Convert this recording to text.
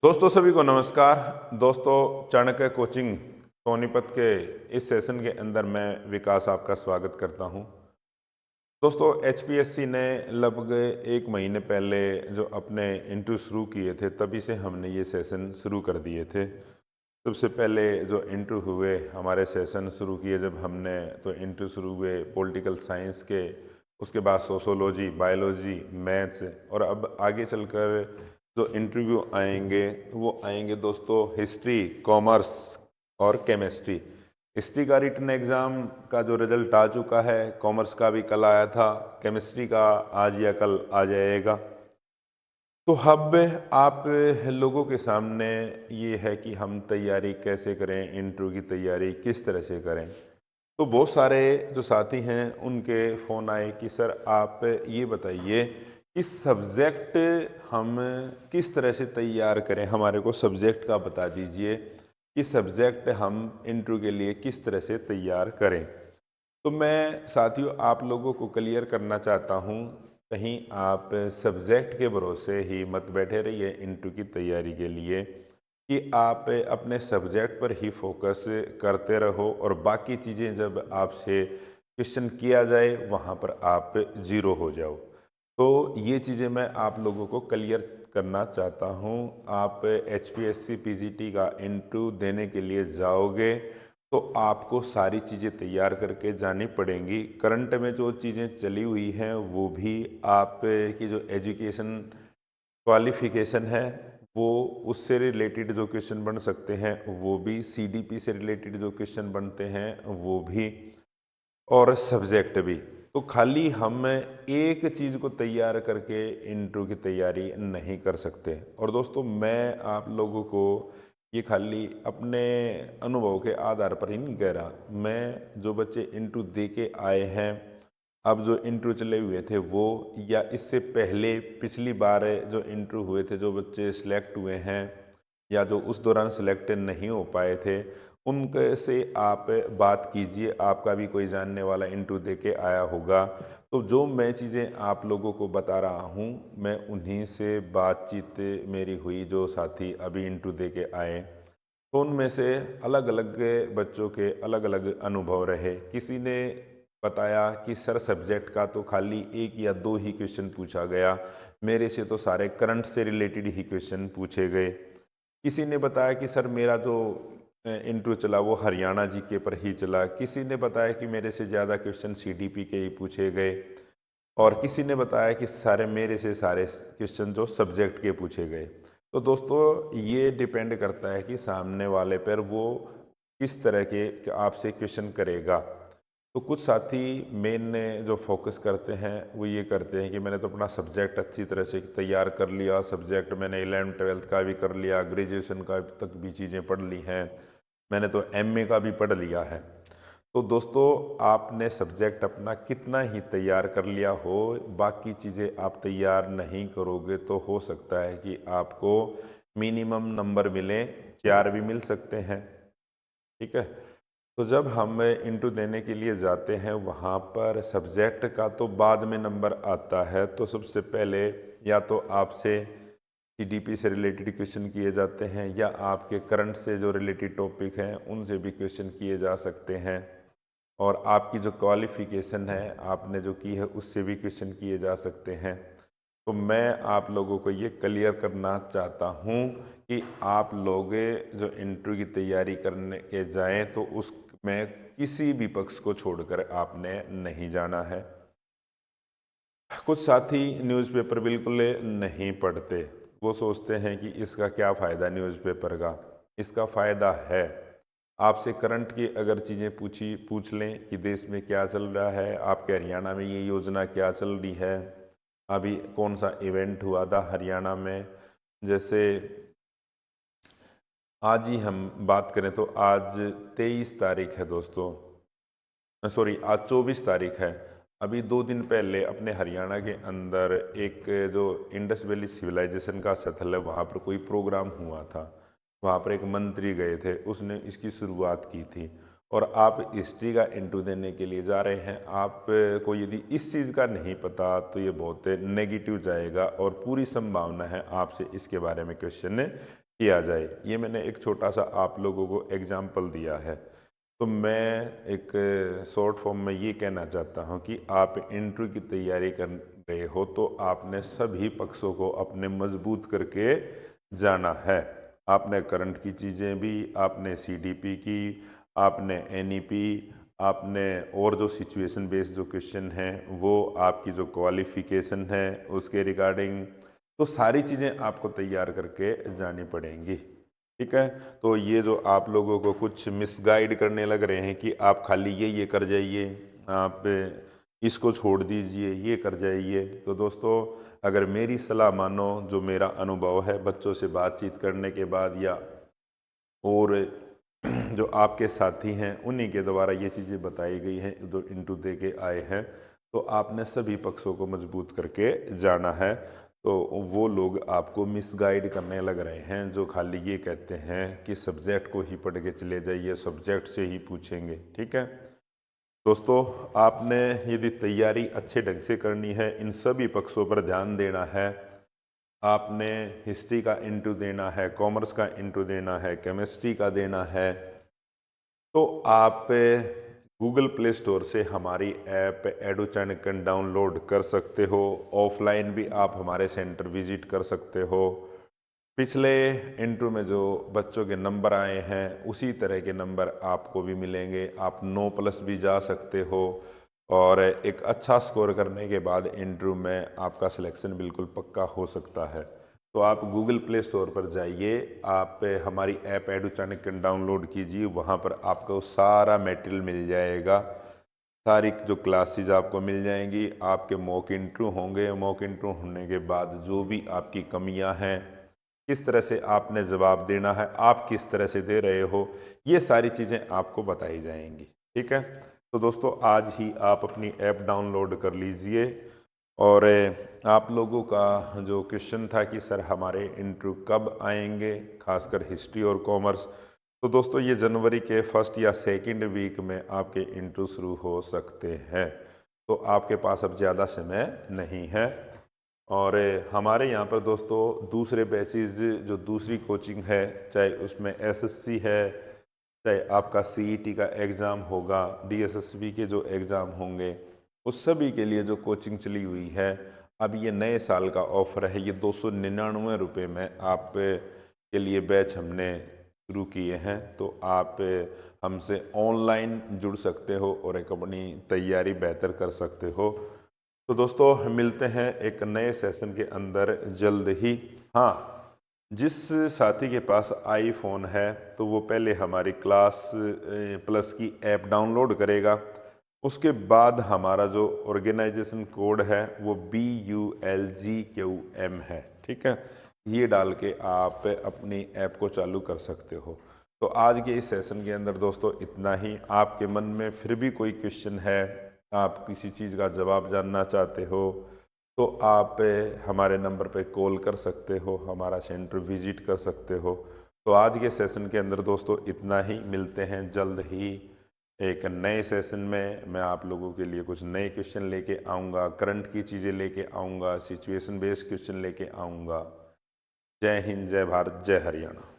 दोस्तों सभी को नमस्कार। दोस्तों चाणक्य कोचिंग सोनीपत के इस सेशन के अंदर मैं विकास आपका स्वागत करता हूं। दोस्तों एचपीएससी ने लगभग 1 महीने पहले जो अपने इंटरव्यू शुरू किए थे तभी से हमने ये सेशन शुरू कर दिए थे। सबसे पहले जो इंटरव्यू हुए हमारे सेशन शुरू किए जब हमने तो इंटरव्यू शुरू हुए पॉलिटिकल साइंस के, उसके बाद सोशोलॉजी, बायोलॉजी, मैथ्स और अब आगे चलकर जो इंटरव्यू आएंगे वो आएंगे दोस्तों हिस्ट्री, कॉमर्स और केमिस्ट्री। हिस्ट्री का रिटन एग्ज़ाम का जो रिजल्ट आ चुका है, कॉमर्स का भी कल आया था, केमिस्ट्री का आज या कल आ जाएगा। तो अब आप लोगों के सामने ये है कि हम तैयारी कैसे करें, इंटरव्यू की तैयारी किस तरह से करें। तो बहुत सारे जो साथी हैं उनके फ़ोन आए कि सर आप ये बताइए कि सब्जेक्ट हम किस तरह से तैयार करें, हमारे को सब्जेक्ट का बता दीजिए कि सब्जेक्ट हम इंटरव्यू के लिए किस तरह से तैयार करें। तो मैं साथियों आप लोगों को क्लियर करना चाहता हूँ, कहीं आप सब्जेक्ट के भरोसे ही मत बैठे रहिए इंटरव्यू की तैयारी के लिए, कि आप अपने सब्जेक्ट पर ही फोकस करते रहो और बाकी चीज़ें जब आपसे क्वेश्चन किया जाए वहाँ पर आप ज़ीरो हो जाओ। तो ये चीज़ें मैं आप लोगों को क्लियर करना चाहता हूँ। आप एचपीएससी पीजीटी का इंटरव्यू देने के लिए जाओगे तो आपको सारी चीज़ें तैयार करके जानी पड़ेंगी। करंट में जो चीज़ें चली हुई हैं वो भी आपकी जो एजुकेशन क्वालिफ़िकेशन है वो उससे रिलेटेड जो क्वेश्चन बन सकते हैं वो भी, सीडीपी से रिलेटेड जो क्वेश्चन बनते हैं वो भी, और सब्जेक्ट भी। तो खाली हम एक चीज़ को तैयार करके इंटरव्यू की तैयारी नहीं कर सकते। और दोस्तों मैं आप लोगों को ये खाली अपने अनुभव के आधार पर ही नहीं कह रहा, मैं जो बच्चे इंटरव्यू दे के आए हैं, अब जो इंटरव्यू चले हुए थे वो, या इससे पहले पिछली बार जो इंटरव्यू हुए थे जो बच्चे सिलेक्ट हुए हैं या जो उस दौरान सिलेक्ट नहीं हो पाए थे, उनके से आप बात कीजिए। आपका भी कोई जानने वाला इंटरव्यू दे के आया होगा, तो जो मैं चीज़ें आप लोगों को बता रहा हूँ मैं उन्हीं से बातचीत मेरी हुई। जो साथी अभी इंटरव्यू दे के आए तो उनमें से अलग अलग बच्चों के अलग अलग अनुभव रहे। किसी ने बताया कि सर सब्जेक्ट का तो खाली 1 या 2 ही क्वेश्चन पूछा गया, मेरे से तो सारे करंट से रिलेटेड ही क्वेश्चन पूछे गए। किसी ने बताया कि सर मेरा जो इंटरव्यू चला वो हरियाणा जीके पर ही चला। किसी ने बताया कि मेरे से ज़्यादा क्वेश्चन सीडीपी के ही पूछे गए, और किसी ने बताया कि सारे मेरे से सारे क्वेश्चन जो सब्जेक्ट के पूछे गए। तो दोस्तों ये डिपेंड करता है कि सामने वाले पर वो किस तरह के आपसे क्वेश्चन करेगा। तो कुछ साथी मेन जो फोकस करते हैं वो ये करते हैं कि मैंने तो अपना सब्जेक्ट अच्छी तरह से तैयार कर लिया, सब्जेक्ट मैंने 11th-12th का भी कर लिया, ग्रेजुएशन का तक भी चीज़ें पढ़ ली हैं, मैंने तो एमए का भी पढ़ लिया है। तो दोस्तों आपने सब्जेक्ट अपना कितना ही तैयार कर लिया हो, बाकी चीज़ें आप तैयार नहीं करोगे तो हो सकता है कि आपको मिनिमम नंबर मिले, 4 भी मिल सकते हैं। ठीक है। तो जब हम इंटरव्यू देने के लिए जाते हैं वहाँ पर सब्जेक्ट का तो बाद में नंबर आता है। तो सबसे पहले या तो आपसे सीडीपी से रिलेटेड क्वेश्चन किए जाते हैं, या आपके करंट से जो रिलेटेड टॉपिक हैं उनसे भी क्वेश्चन किए जा सकते हैं, और आपकी जो क्वालिफ़िकेशन है आपने जो की है उससे भी क्वेश्चन किए जा सकते हैं। तो मैं आप लोगों को ये क्लियर करना चाहता हूँ कि आप लोग जो इंटरव्यू की तैयारी करने के जाएं तो उसमें किसी भी पक्ष को छोड़कर आपने नहीं जाना है। कुछ साथी न्यूज़पेपर बिल्कुल नहीं पढ़ते, वो सोचते हैं कि इसका क्या फ़ायदा न्यूज़पेपर का। इसका फ़ायदा है, आपसे करंट की अगर चीज़ें पूछ लें कि देश में क्या चल रहा है, आपके हरियाणा में ये योजना क्या चल रही है, अभी कौन सा इवेंट हुआ था हरियाणा में। जैसे आज ही हम बात करें तो आज 23 तारीख है दोस्तों, सॉरी आज 24 तारीख है। अभी 2 दिन पहले अपने हरियाणा के अंदर एक जो इंडस वैली सिविलाइजेशन का स्थल है वहाँ पर कोई प्रोग्राम हुआ था। वहाँ पर एक मंत्री गए थे, उसने इसकी शुरुआत की थी। और आप हिस्ट्री का इंटरव्यू देने के लिए जा रहे हैं, आप को यदि इस चीज़ का नहीं पता तो ये बहुत नेगेटिव जाएगा और पूरी संभावना है आपसे इसके बारे में क्वेश्चन किया जाए। ये मैंने एक छोटा सा आप लोगों को एग्जाम्पल दिया है। तो मैं एक शॉर्ट फॉर्म में ये कहना चाहता हूँ कि आप इंटरव्यू की तैयारी कर रहे हो तो आपने सभी पक्षों को अपने मजबूत करके जाना है। आपने करंट की चीज़ें भी, आपने सीडीपी की, आपने एनईपी, आपने और जो सिचुएशन बेस्ड जो क्वेश्चन हैं वो, आपकी जो क्वालिफिकेशन है उसके रिगार्डिंग, तो सारी चीज़ें आपको तैयार करके जानी पड़ेंगी। ठीक है, तो ये जो आप लोगों को कुछ मिसगाइड करने लग रहे हैं कि आप खाली ये कर जाइए, आप इसको छोड़ दीजिए, ये कर जाइए, तो दोस्तों अगर मेरी सलाह मानो, जो मेरा अनुभव है बच्चों से बातचीत करने के बाद या और जो आपके साथी हैं उन्हीं के द्वारा ये चीज़ें बताई गई हैं जो इंटरव्यू दे के आए हैं, तो आपने सभी पक्षों को मजबूत करके जाना है। तो वो लोग आपको मिसगाइड करने लग रहे हैं जो खाली ये कहते हैं कि सब्जेक्ट को ही पढ़ के चले जाइए, सब्जेक्ट से ही पूछेंगे। ठीक है दोस्तों, आपने यदि तैयारी अच्छे ढंग से करनी है, इन सभी पक्षों पर ध्यान देना है। आपने हिस्ट्री का इंटरव्यू देना है, कॉमर्स का इंटरव्यू देना है, केमिस्ट्री का देना है, तो आप गूगल प्ले स्टोर से हमारी ऐप एडू चाणक्य डाउनलोड कर सकते हो। ऑफलाइन भी आप हमारे सेंटर विजिट कर सकते हो। पिछले इंटरव्यू में जो बच्चों के नंबर आए हैं उसी तरह के नंबर आपको भी मिलेंगे। आप 9+ भी जा सकते हो और एक अच्छा स्कोर करने के बाद इंटरव्यू में आपका सिलेक्शन बिल्कुल पक्का हो सकता है। तो आप गूगल प्ले स्टोर पर जाइए, आप हमारी ऐप एडू चाणक्य डाउनलोड कीजिए, वहाँ पर आपको सारा मटेरियल मिल जाएगा, सारी जो क्लासेस आपको मिल जाएंगी, आपके मॉक इंटरव्यू होंगे, मॉक इंटरव्यू होने के बाद जो भी आपकी कमियां हैं, किस तरह से आपने जवाब देना है, आप किस तरह से दे रहे हो, ये सारी चीज़ें आपको बताई जाएंगी। ठीक है, तो दोस्तों आज ही आप अपनी ऐप डाउनलोड कर लीजिए। और आप लोगों का जो क्वेश्चन था कि सर हमारे इंटरव्यू कब आएंगे, खासकर हिस्ट्री और कॉमर्स, तो दोस्तों ये जनवरी के फर्स्ट या सेकंड वीक में आपके इंटरव्यू शुरू हो सकते हैं। तो आपके पास अब ज़्यादा समय नहीं है। और हमारे यहाँ पर दोस्तों दूसरे बैचेस, जो दूसरी कोचिंग है, चाहे उसमें एसएससी है, चाहे आपका सीईटी का एग्ज़ाम होगा, डीएसएसबी के जो एग्ज़ाम होंगे, उस सभी के लिए जो कोचिंग चली हुई है, अब ये नए साल का ऑफ़र है, ये 299 रुपये में आप के लिए बैच हमने शुरू किए हैं। तो आप हमसे ऑनलाइन जुड़ सकते हो और एक अपनी तैयारी बेहतर कर सकते हो। तो दोस्तों मिलते हैं एक नए सेशन के अंदर जल्द ही। हाँ, जिस साथी के पास आईफोन है तो वो पहले हमारी क्लास प्लस की ऐप डाउनलोड करेगा, उसके बाद हमारा जो ऑर्गेनाइजेशन कोड है वो BULGQM है। ठीक है, ये डाल के आप अपनी ऐप को चालू कर सकते हो। तो आज के इस सेशन के अंदर दोस्तों इतना ही। आपके मन में फिर भी कोई क्वेश्चन है, आप किसी चीज़ का जवाब जानना चाहते हो, तो आप हमारे नंबर पे कॉल कर सकते हो, हमारा सेंटर विजिट कर सकते हो। तो आज के सेशन के अंदर दोस्तों इतना ही। मिलते हैं जल्द ही एक नए सेशन में। मैं आप लोगों के लिए कुछ नए क्वेश्चन लेके आऊँगा, करंट की चीज़ें लेके आऊँगा, सिचुएशन बेस्ड क्वेश्चन लेके आऊँगा। जय हिंद, जय भारत, जय हरियाणा।